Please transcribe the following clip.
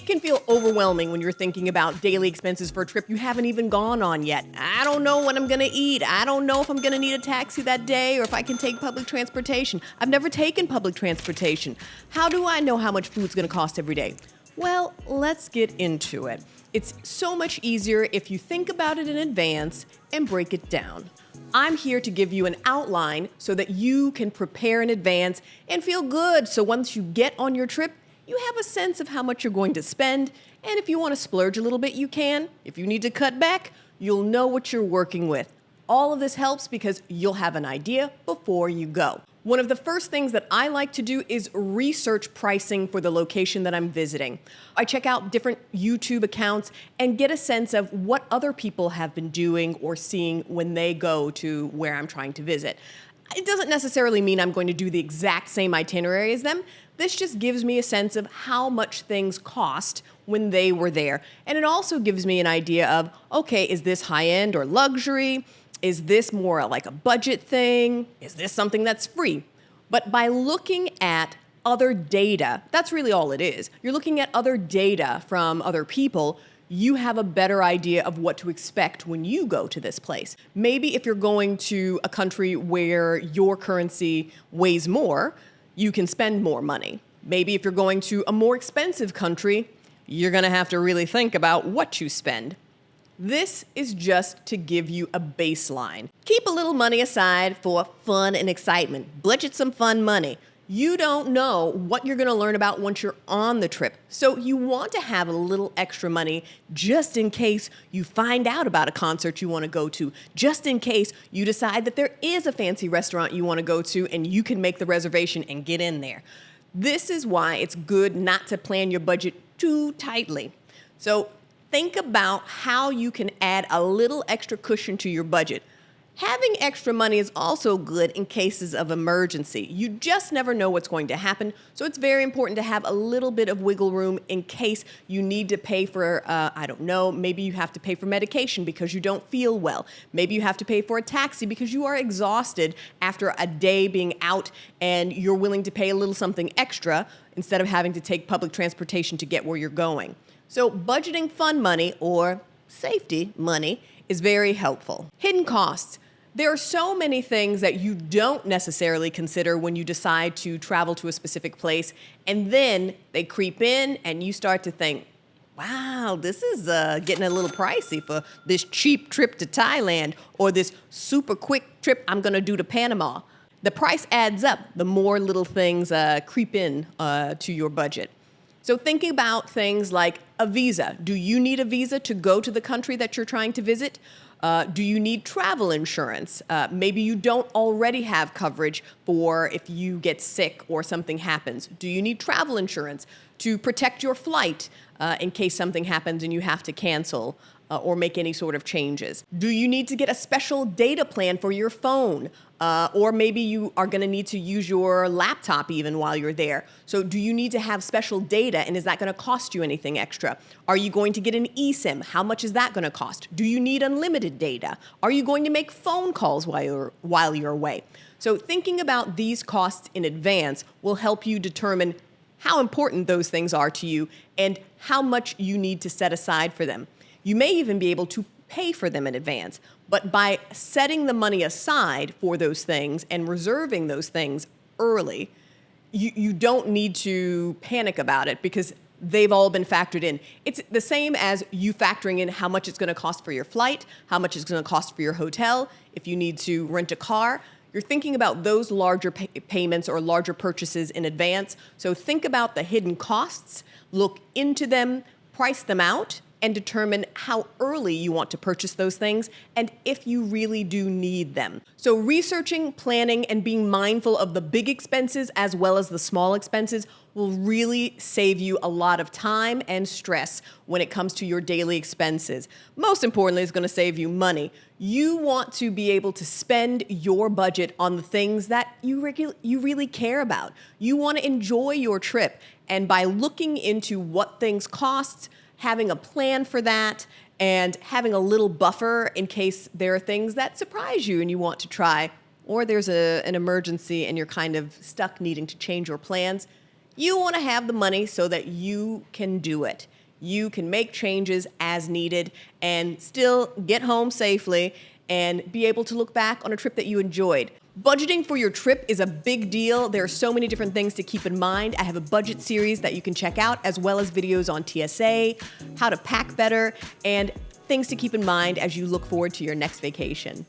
It can feel overwhelming when you're thinking about daily expenses for a trip you haven't even gone on yet. I don't know what I'm gonna eat. I don't know if I'm gonna need a taxi that day or if I can take public transportation. I've never taken public transportation. How do I know how much food's gonna cost every day? Well, let's get into it. It's so much easier if you think about it in advance and break it down. I'm here to give you an outline so that you can prepare in advance and feel good so once you get on your trip, you have a sense of how much you're going to spend, and if you want to splurge a little bit, you can. If you need to cut back, you'll know what you're working with. All of this helps because you'll have an idea before you go. One of the first things that I like to do is research pricing for the location that I'm visiting. I check out different YouTube accounts and get a sense of what other people have been doing or seeing when they go to where I'm trying to visit. It doesn't necessarily mean I'm going to do the exact same itinerary as them. This just gives me a sense of how much things cost when they were there. And it also gives me an idea of, okay, is this high-end or luxury? Is this more like a budget thing? Is this something that's free? But by looking at other data, that's really all it is. You're looking at other data from other people, you have a better idea of what to expect when you go to this place. Maybe if you're going to a country where your currency weighs more, you can spend more money. Maybe if you're going to a more expensive country, you're gonna have to really think about what you spend. This is just to give you a baseline. Keep a little money aside for fun and excitement. Budget some fun money. You don't know what you're gonna learn about once you're on the trip. So you want to have a little extra money just in case you find out about a concert you wanna go to, just in case you decide that there is a fancy restaurant you wanna go to and you can make the reservation and get in there. This is why it's good not to plan your budget too tightly. So think about how you can add a little extra cushion to your budget. Having extra money is also good in cases of emergency. You just never know what's going to happen, so it's very important to have a little bit of wiggle room in case you need to pay for, I don't know, maybe you have to pay for medication because you don't feel well. Maybe you have to pay for a taxi because you are exhausted after a day being out and you're willing to pay a little something extra instead of having to take public transportation to get where you're going. So budgeting fun money or safety money is very helpful. Hidden costs. There are so many things that you don't necessarily consider when you decide to travel to a specific place, and then they creep in and you start to think, wow, this is getting a little pricey for this cheap trip to Thailand or this super quick trip I'm gonna do to Panama. The price adds up the more little things creep in to your budget. So thinking about things like a visa. Do you need a visa to go to the country that you're trying to visit? Do you need travel insurance? Maybe you don't already have coverage for if you get sick or something happens. Do you need travel insurance to protect your flight in case something happens and you have to cancel or make any sort of changes? Do you need to get a special data plan for your phone? Or maybe you are going to need to use your laptop even while you're there. So do you need to have special data, and is that going to cost you anything extra? Are you going to get an eSIM? How much is that going to cost? Do you need unlimited data? Are you going to make phone calls while you're away? So thinking about these costs in advance will help you determine how important those things are to you and how much you need to set aside for them. You may even be able to pay for them in advance. But by setting the money aside for those things and reserving those things early, you don't need to panic about it because they've all been factored in. It's the same as you factoring in how much it's going to cost for your flight, how much it's going to cost for your hotel, if you need to rent a car. You're thinking about those larger payments or larger purchases in advance. So think about the hidden costs, look into them, price them out, and determine how early you want to purchase those things and if you really do need them. So researching, planning, and being mindful of the big expenses as well as the small expenses will really save you a lot of time and stress when it comes to your daily expenses. Most importantly, it's going to save you money. You want to be able to spend your budget on the things that you really care about. You want to enjoy your trip, and by looking into what things cost, having a plan for that, and having a little buffer in case there are things that surprise you and you want to try, or there's an emergency and you're kind of stuck needing to change your plans, You want to have the money so that you can do it. You can make changes as needed and still get home safely and be able to look back on a trip that you enjoyed. Budgeting for your trip is a big deal. There are so many different things to keep in mind. I have a budget series that you can check out, as well as videos on TSA, how to pack better, and things to keep in mind as you look forward to your next vacation.